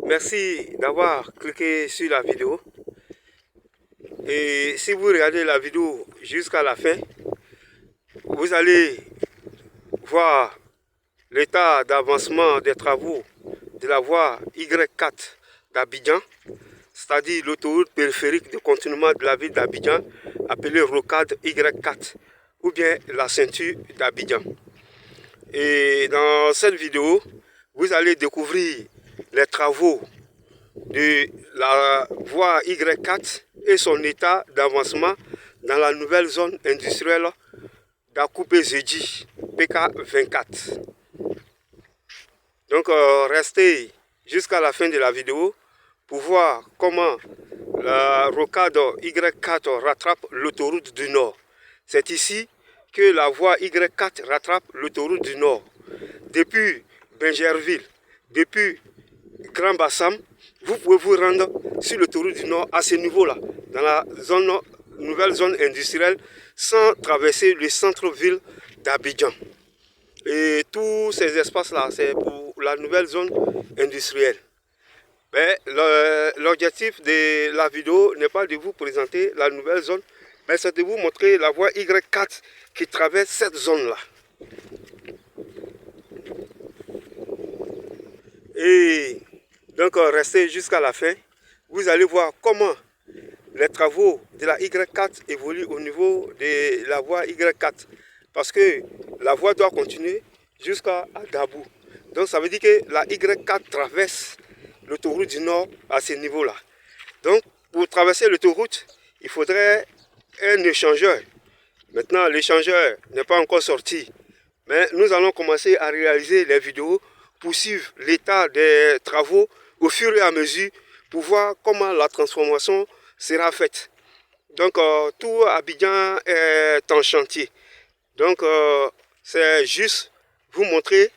Merci d'avoir cliqué sur la vidéo. Et si vous regardez la vidéo jusqu'à la fin, vous allez voir l'état d'avancement des travaux de la voie Y4 d'Abidjan, c'est-à-dire l'autoroute périphérique de continuement de la ville d'Abidjan, appelée rocade Y4, ou bien la ceinture d'Abidjan. Et dans cette vidéo, vous allez découvrir les travaux de la voie Y4 et son état d'avancement dans la nouvelle zone industrielle d'Akoupé-Zedji, PK24. Donc restez jusqu'à la fin de la vidéo pour voir comment la rocade Y4 rattrape l'autoroute du Nord. C'est ici que la voie Y4 rattrape l'autoroute du Nord. Depuis Benjerville, depuis Grand Bassam, vous pouvez vous rendre sur l'autoroute du Nord à ce niveau-là, dans la nouvelle zone industrielle, sans traverser le centre-ville d'Abidjan. Et tous ces espaces-là, c'est pour la nouvelle zone industrielle. Mais l'objectif de la vidéo n'est pas de vous présenter la nouvelle zone, mais c'est de vous montrer la voie Y4 qui traverse cette zone-là. Et donc restez jusqu'à la fin, vous allez voir comment les travaux de la Y4 évoluent au niveau de la voie Y4. Parce que la voie doit continuer jusqu'à Dabou. Donc ça veut dire que la Y4 traverse l'autoroute du Nord à ce niveau-là. Donc pour traverser l'autoroute, il faudrait un échangeur. Maintenant l'échangeur n'est pas encore sorti. Mais nous allons commencer à réaliser les vidéos pour suivre l'état des travaux au fur et à mesure pour voir comment la transformation sera faite. Donc tout Abidjan est en chantier. Donc c'est juste vous montrer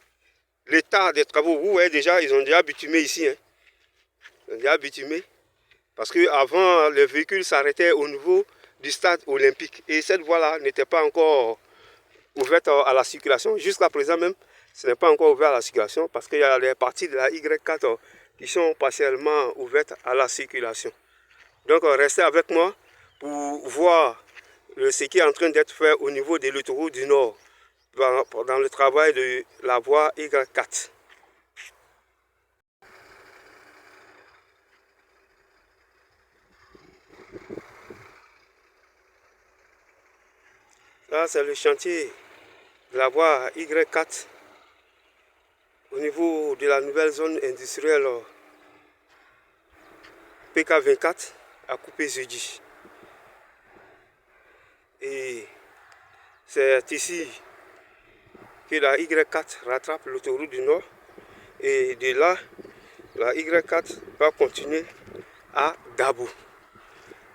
l'état des travaux. Vous voyez déjà, ils ont déjà bitumé ici. Hein. Ils ont déjà bitumé. Parce qu'avant, les véhicules s'arrêtaient au niveau du stade olympique. Et cette voie-là n'était pas encore ouverte à la circulation. Jusqu'à présent même, ce n'est pas encore ouvert à la circulation parce qu'il y a les parties de la Y4 qui sont partiellement ouvertes à la circulation. Donc restez avec moi pour voir ce qui est en train d'être fait au niveau de l'autoroute du Nord dans le travail de la voie Y4. Là, c'est le chantier de la voie Y4 au niveau de la nouvelle zone industrielle PK24 à Akoupé-Zedji. Et c'est ici que la Y4 rattrape l'autoroute du Nord. Et de là, la Y4 va continuer à Dabou.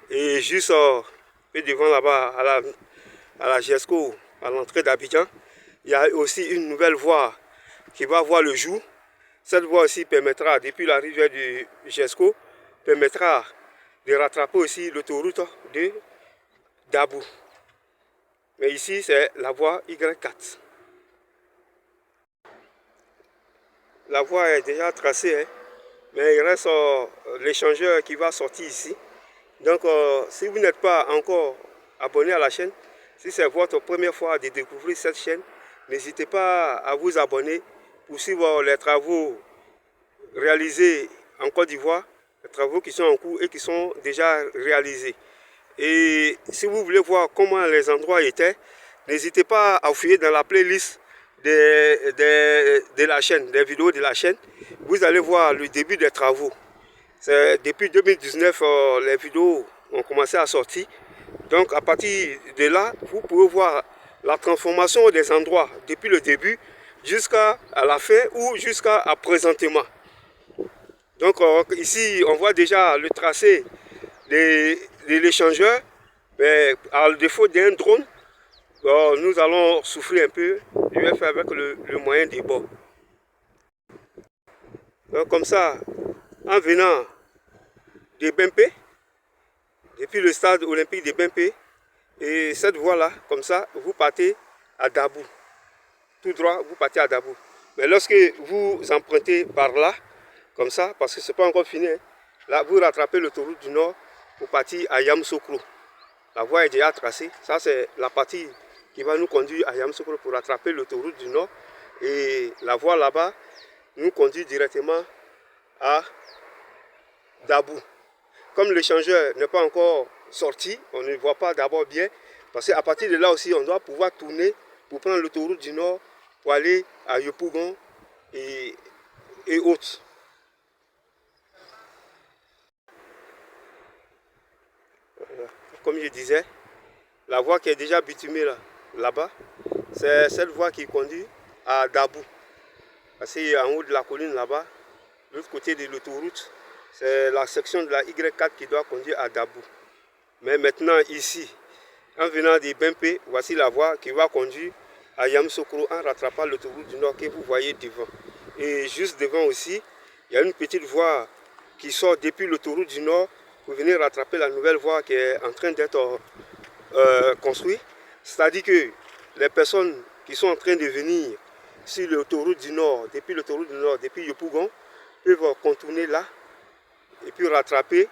Et juste devant là-bas, à la GESCO, à l'entrée d'Abidjan, il y a aussi une nouvelle voie qui va voir le jour. Cette voie aussi permettra, depuis la rivière du GESCO, permettra de rattraper aussi l'autoroute de Dabou. Mais ici, c'est la voie Y4. La voie est déjà tracée, hein, mais il reste l'échangeur qui va sortir ici. Donc, si vous n'êtes pas encore abonné à la chaîne, si c'est votre première fois de découvrir cette chaîne, n'hésitez pas à vous abonner pour suivre les travaux réalisés en Côte d'Ivoire, les travaux qui sont en cours et qui sont déjà réalisés. Et si vous voulez voir comment les endroits étaient, n'hésitez pas à fouiller dans la playlist de la chaîne, des vidéos de la chaîne. Vous allez voir le début des travaux. Depuis 2019, les vidéos ont commencé à sortir. Donc à partir de là, vous pouvez voir la transformation des endroits depuis le début jusqu'à la fin ou jusqu'à présentement. Donc ici, on voit déjà le tracé de l'échangeur, mais à défaut d'un drone, nous allons souffler un peu. Je vais faire avec le moyen des bords. Donc comme ça, en venant de Bempé, depuis le stade olympique de Bempé, et cette voie-là, comme ça, vous partez à Dabou. Tout droit, vous partez à Dabou. Mais lorsque vous empruntez par là, comme ça, parce que ce n'est pas encore fini. Hein. Là, vous rattrapez l'autoroute du Nord pour partir à Yamoussoukro. La voie est déjà tracée. Ça, c'est la partie qui va nous conduire à Yamoussoukro pour rattraper l'autoroute du Nord. Et la voie là-bas nous conduit directement à Dabou. Comme l'échangeur n'est pas encore sorti, on ne voit pas d'abord bien. Parce qu'à partir de là aussi, on doit pouvoir tourner pour prendre l'autoroute du Nord pour aller à Yopougon et autres. Comme je disais, la voie qui est déjà bitumée là-bas, c'est cette voie qui conduit à Dabou. Parce qu'en haut de la colline là-bas, de l'autre côté de l'autoroute, c'est la section de la Y4 qui doit conduire à Dabou. Mais maintenant ici, en venant de Bempé, voici la voie qui va conduire à Yamoussoukro en rattrapant l'autoroute du Nord que vous voyez devant. Et juste devant aussi, il y a une petite voie qui sort depuis l'autoroute du Nord pour venir rattraper la nouvelle voie qui est en train d'être construite. C'est-à-dire que les personnes qui sont en train de venir sur l'autoroute du Nord, depuis Yopougon, peuvent contourner là et puis rattraper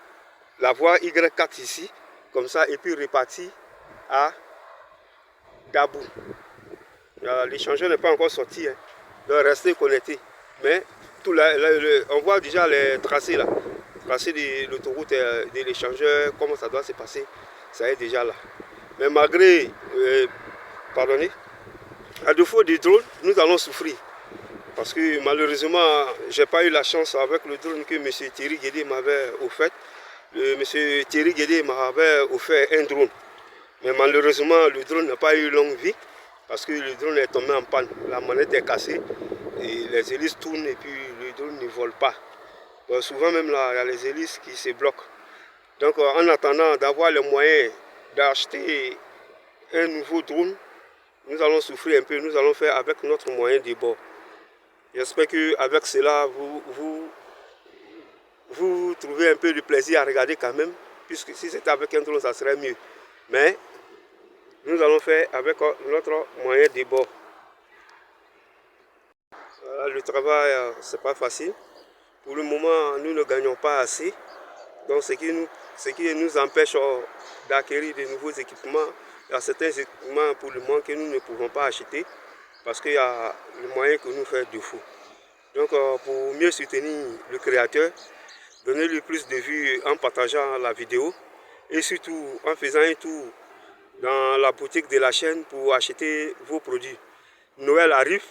la voie Y4 ici, comme ça, et puis repartir à Dabou. L'échangeur n'est pas encore sorti, hein. Donc restez connectés. Mais on voit déjà les tracés là. Tracé de l'autoroute de l'échangeur, comment ça doit se passer, ça est déjà là. Mais malgré, pardonnez, à défaut des drones, nous allons souffrir. Parce que malheureusement, je n'ai pas eu la chance avec le drone que M. Thierry Guédé m'avait offert. M. Thierry Guédé m'avait offert un drone. Mais malheureusement, le drone n'a pas eu longue vie. Parce que le drone est tombé en panne. La manette est cassée. Et les hélices tournent et puis le drone ne vole pas. Bon, souvent même là, il y a les hélices qui se bloquent. Donc en attendant d'avoir les moyens d'acheter un nouveau drone, nous allons souffrir un peu. Nous allons faire avec notre moyen de bord. J'espère qu'avec cela, vous trouvez un peu de plaisir à regarder quand même. Puisque si c'était avec un drone, ça serait mieux. Mais nous allons faire avec notre moyen de bord. Voilà, le travail, c'est pas facile. Pour le moment, nous ne gagnons pas assez. Donc, ce qui nous empêche d'acquérir de nouveaux équipements. Il y a certains équipements pour le moment que nous ne pouvons pas acheter parce qu'il y a le moyen que nous fait défaut. Donc, pour mieux soutenir le créateur, donnez-lui plus de vues en partageant la vidéo et surtout en faisant un tour dans la boutique de la chaîne pour acheter vos produits. Noël arrive,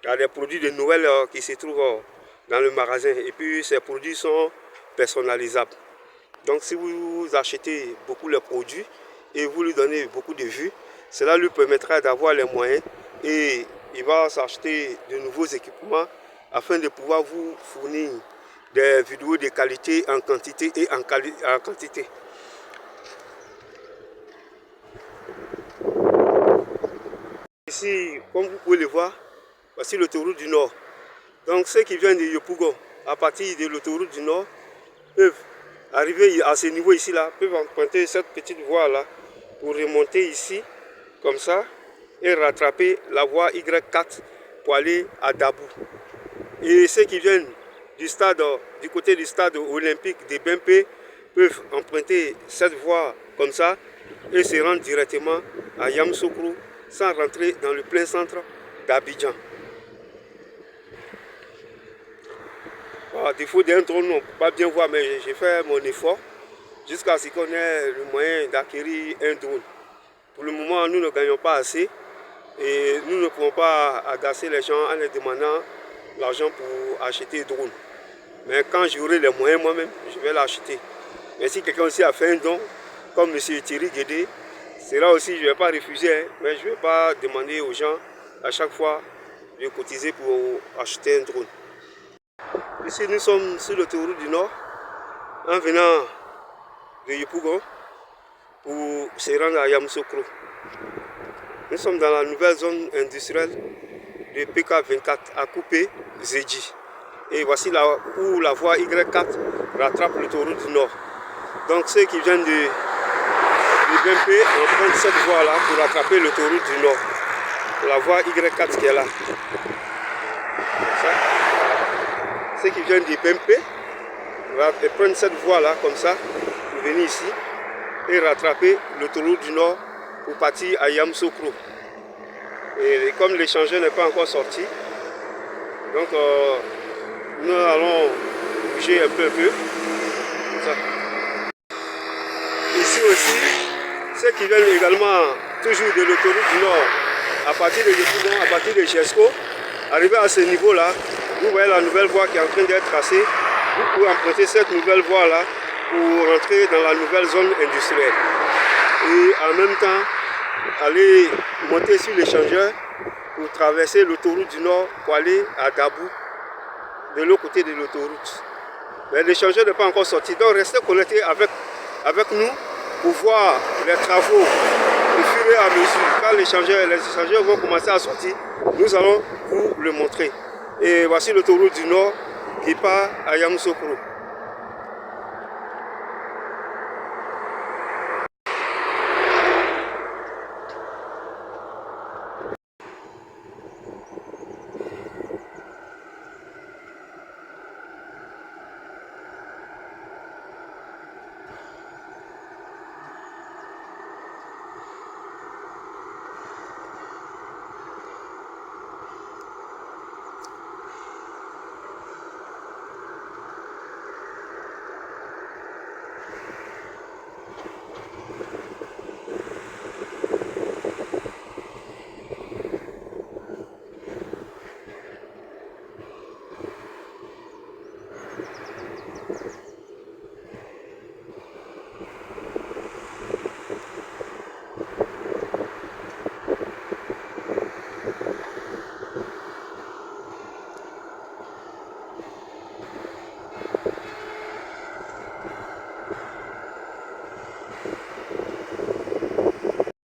il y a des produits de Noël qui se trouvent dans le magasin et puis ces produits sont personnalisables. Donc si vous achetez beaucoup les produits et vous lui donnez beaucoup de vues, cela lui permettra d'avoir les moyens et il va s'acheter de nouveaux équipements afin de pouvoir vous fournir des vidéos de qualité en quantité et en quantité. Ici, comme vous pouvez le voir, voici l'autoroute du Nord. Donc ceux qui viennent de Yopougon, à partir de l'autoroute du Nord, peuvent arriver à ce niveau ici là, peuvent emprunter cette petite voie là pour remonter ici, comme ça, et rattraper la voie Y4 pour aller à Dabou. Et ceux qui viennent du côté du stade olympique de Bempé peuvent emprunter cette voie comme ça et se rendre directement à Yamoussoukro sans rentrer dans le plein centre d'Abidjan. À défaut d'un drone, on ne peut pas bien voir, mais j'ai fait mon effort jusqu'à ce qu'on ait le moyen d'acquérir un drone. Pour le moment, nous ne gagnons pas assez et nous ne pouvons pas agacer les gens en les demandant l'argent pour acheter un drone. Mais quand j'aurai les moyens moi-même, je vais l'acheter. Mais si quelqu'un aussi a fait un don, comme M. Thierry Guédé, c'est là aussi, je ne vais pas refuser, hein, mais je ne vais pas demander aux gens à chaque fois de cotiser pour acheter un drone. Ici, nous sommes sur l'autoroute du Nord, en venant de Yopougon pour se rendre à Yamoussoukro. Nous sommes dans la nouvelle zone industrielle de PK24 à Coupé, Zedji. Et voici là où la voie Y4 rattrape l'autoroute du Nord. Donc ceux qui viennent de Bempé empruntent cette voie-là pour rattraper l'autoroute du Nord. La voie Y4 qui est là. ceux qui viennent du BMP, prendre cette voie-là comme ça, pour venir ici et rattraper l'autoroute du Nord pour partir à Yamoussoukro. Et comme l'échangeur n'est pas encore sorti, donc nous allons bouger un peu, comme ça. Ici aussi, ceux qui viennent également toujours de l'autoroute du Nord, à partir de Yopougon, à partir de Jesco, arrivé à ce niveau-là, vous voyez la nouvelle voie qui est en train d'être tracée. Vous pouvez emprunter cette nouvelle voie-là pour rentrer dans la nouvelle zone industrielle. Et en même temps, aller monter sur l'échangeur pour traverser l'autoroute du Nord pour aller à Dabou, de l'autre côté de l'autoroute. Mais l'échangeur n'est pas encore sorti, donc restez connectés avec nous pour voir les travaux au fur et à mesure. Quand les échangeurs vont commencer à sortir, nous allons vous le montrer. Et voici l'autoroute du Nord qui part à Yamoussoukro.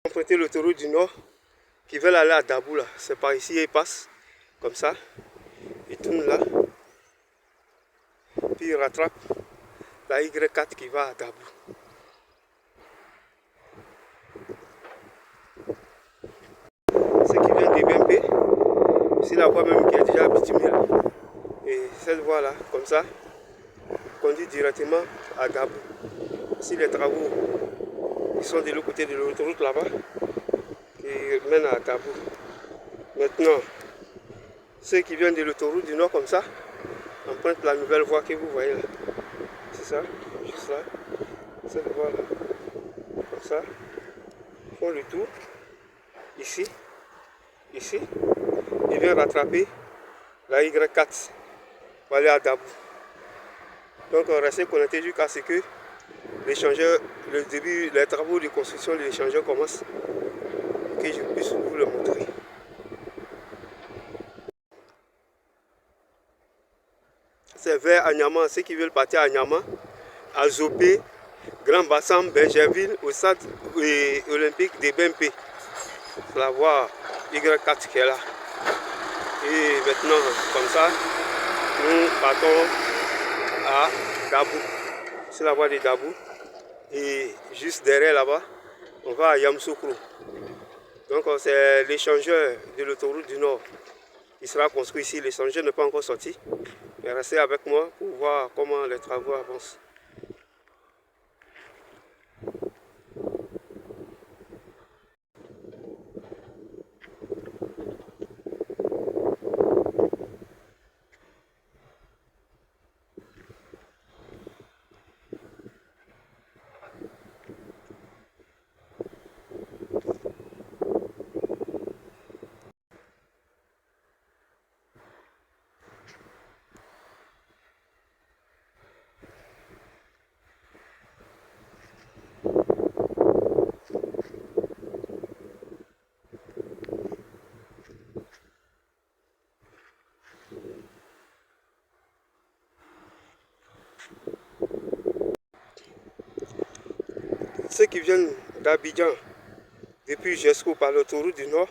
Emprunter l'autoroute du Nord qui veulent aller à Dabou là, c'est par ici, ils passent comme ça, ils tournent là, puis ils rattrapent la Y4 qui va à Dabou. Ceux qui viennent des BMP, c'est la voie même qui est déjà bitumée là. Et cette voie là, comme ça, conduit directement à Dabou. Si les travaux qui sont de l'autre côté de l'autoroute là-bas, qui mènent à Dabou. Maintenant, ceux qui viennent de l'autoroute du Nord comme ça, empruntent la nouvelle voie que vous voyez là. C'est ça, juste là. Cette voie là. Comme ça. Ils font le tour. Ici. Ici. Ils viennent rattraper la Y4 pour aller à Dabou. Donc restez connectés jusqu'à ce que l'échangeur, le début, les travaux de construction de l'échangeur commencent. Que je puisse vous le montrer. C'est vers Anyama, ceux qui veulent partir à Anyama, à Zopé, Grand Bassam, Bergerville, au stade olympique des BMP. C'est la voie Y4 qui est là. Et maintenant, comme ça, nous partons à Dabou. C'est la voie de Dabou. Et juste derrière là-bas, on va à Yamoussoukro. Donc c'est l'échangeur de l'autoroute du Nord qui sera construit ici. L'échangeur n'est pas encore sorti. Mais restez avec moi pour voir comment les travaux avancent. Ceux qui viennent d'Abidjan depuis Jesco par l'autoroute du Nord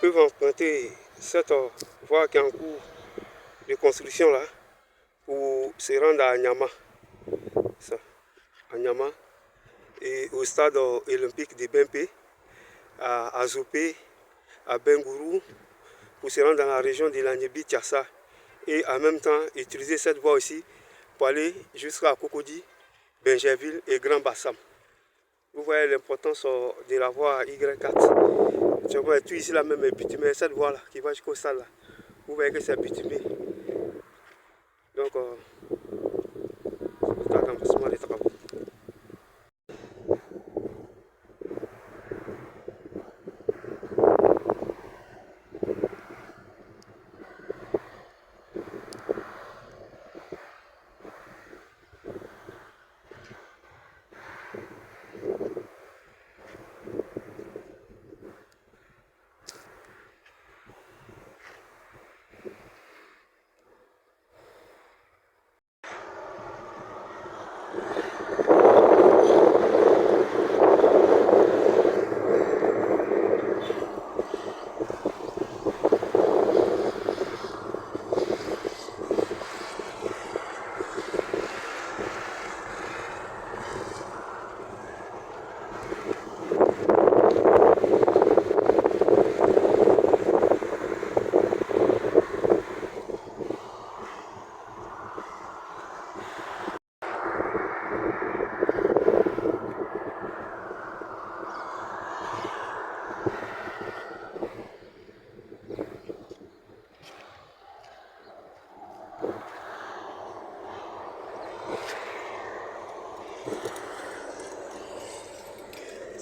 peuvent emprunter cette voie qui est en cours de construction là pour se rendre à Anyama. Ça, Anyama et au stade olympique de BMP, à Zopé, à Bengourou, pour se rendre dans la région de l'Agnebi-Tiassa et en même temps utiliser cette voie aussi pour aller jusqu'à Cocody, Bingerville et Grand Bassam. Vous voyez l'importance de la voie Y4. Tu vois, tout ici là même est bitumé, cette voie là qui va jusqu'au stade là. Vous voyez que c'est bitumé. Donc, c'est un avancement des travaux.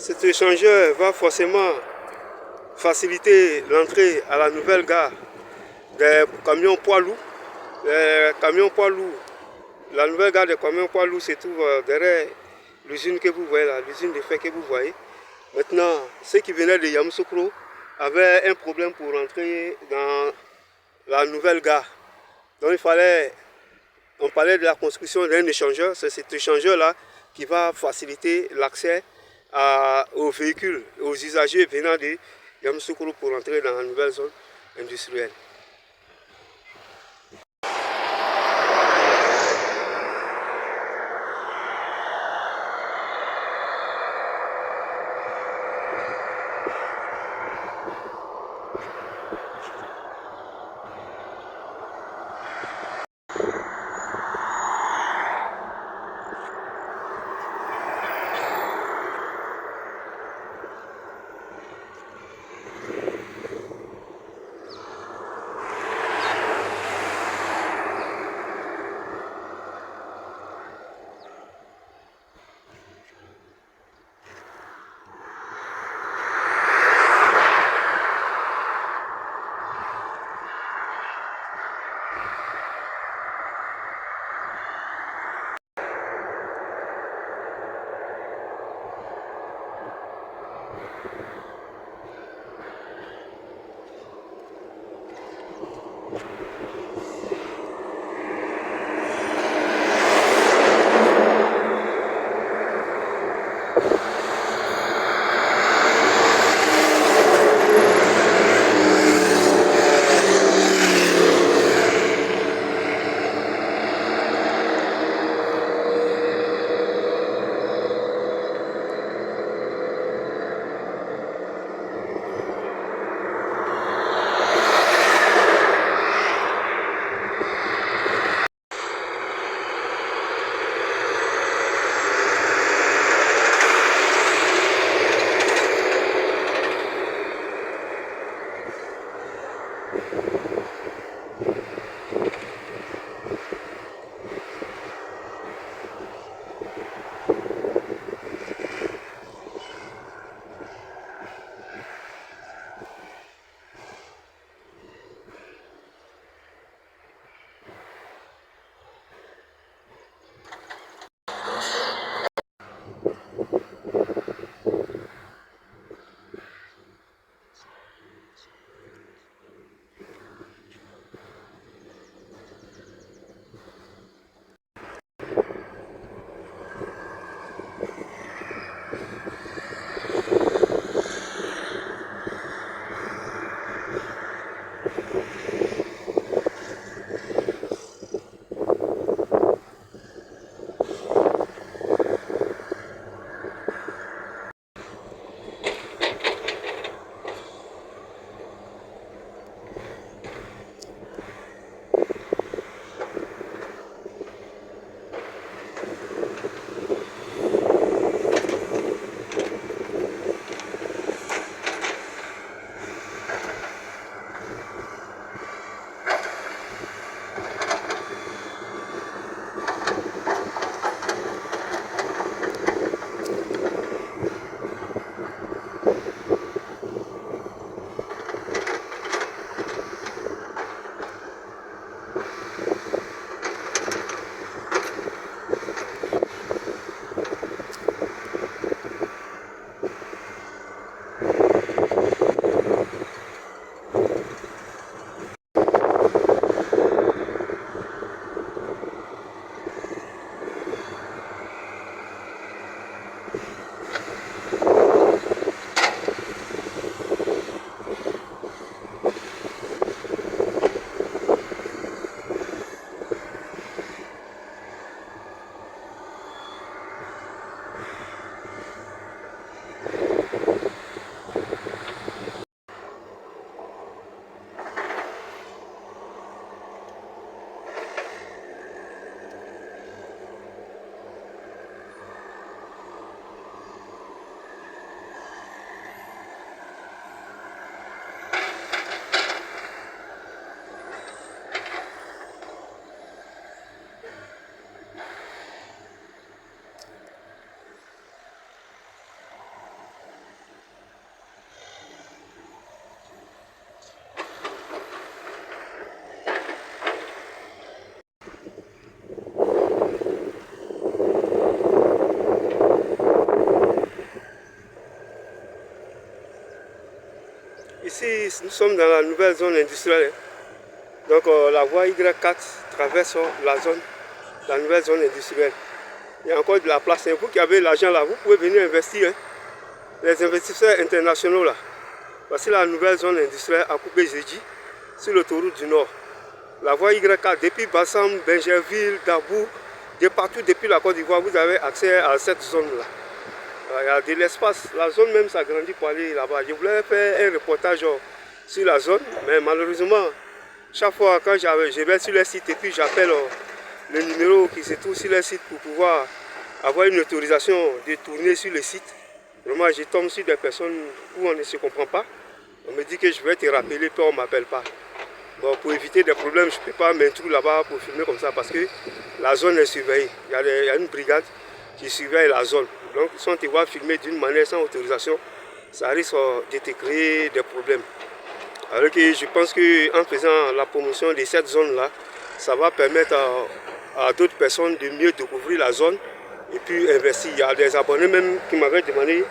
Cet échangeur va forcément faciliter l'entrée à la nouvelle gare des camions poids lourds. Les camions poids lourds, la nouvelle gare des camions poids lourds se trouve derrière l'usine que vous voyez là, l'usine de fer que vous voyez. Maintenant, ceux qui venaient de Yamoussoukro avaient un problème pour rentrer dans la nouvelle gare. Donc on parlait de la construction d'un échangeur. C'est cet échangeur-là qui va faciliter l'accès aux véhicules, aux usagers venant de Yamoussoukro pour entrer dans la nouvelle zone industrielle. ici, nous sommes dans la nouvelle zone industrielle. Donc la voie Y4 traverse la nouvelle zone industrielle. Il y a encore de la place. Vous qui avez l'argent là, vous pouvez venir investir. Hein. Les investisseurs internationaux là. Voici la nouvelle zone industrielle à couper jeudi sur l'autoroute du Nord. La voie Y4 depuis Bassam, Benjerville, Dabou, de partout depuis la Côte d'Ivoire, vous avez accès à cette zone là. Il y a de l'espace. La zone même s'agrandit pour aller là-bas. Je voulais faire un reportage sur la zone, mais malheureusement, chaque fois quand je vais sur le site et puis j'appelle le numéro qui se trouve sur le site pour pouvoir avoir une autorisation de tourner sur le site, vraiment je tombe sur des personnes où on ne se comprend pas. On me dit que je vais te rappeler, puis on ne m'appelle pas. Bon, pour éviter des problèmes, je ne peux pas m'introduire là-bas pour filmer comme ça parce que la zone est surveillée. Il y a une brigade qui surveille la zone. Donc, si on te voit filmer d'une manière sans autorisation, ça risque de te créer des problèmes. Alors que je pense qu'en faisant la promotion de cette zone-là, ça va permettre à d'autres personnes de mieux découvrir la zone et puis investir. Il y a des abonnés même qui m'avaient demandé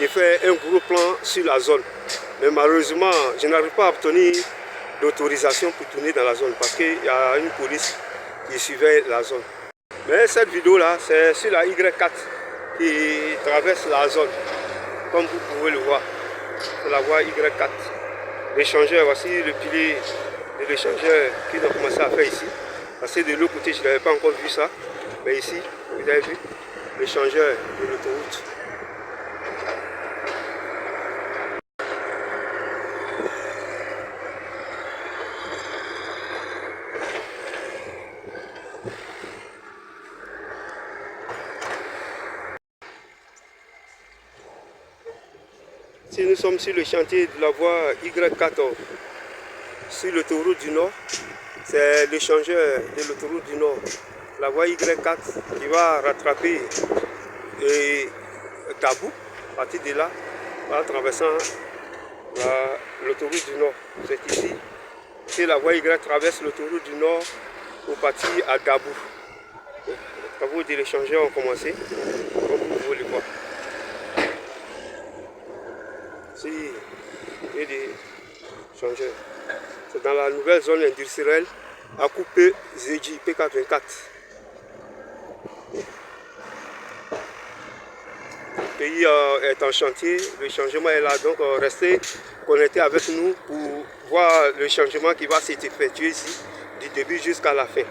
de faire un gros plan sur la zone. Mais malheureusement, je n'arrive pas à obtenir d'autorisation pour tourner dans la zone parce qu'il y a une police qui surveille la zone. Mais cette vidéo-là, c'est sur la Y4 qui traverse la zone, comme vous pouvez le voir. C'est la voie Y4. L'échangeur, voici le pilier de l'échangeur qu'ils ont commencé à faire ici. Parce que de l'autre côté, je n'avais pas encore vu ça. Mais ici, vous avez vu l'échangeur de l'autoroute. Si nous sommes sur le chantier de la voie Y4 sur l'autoroute du Nord, c'est l'échangeur de l'autoroute du Nord, la voie Y4 qui va rattraper Dabou, à partir de là, en traversant l'autoroute du Nord. C'est ici que la voie Y traverse l'autoroute du Nord pour partir à Dabou. Les travaux de l'échangeur ont commencé, comme vous pouvez le voir. Et des changeurs. C'est dans la nouvelle zone industrielle à couper Zedji PK24. Le pays est en chantier, le changement est là, donc restez connectés avec nous pour voir le changement qui va s'effectuer ici du début jusqu'à la fin.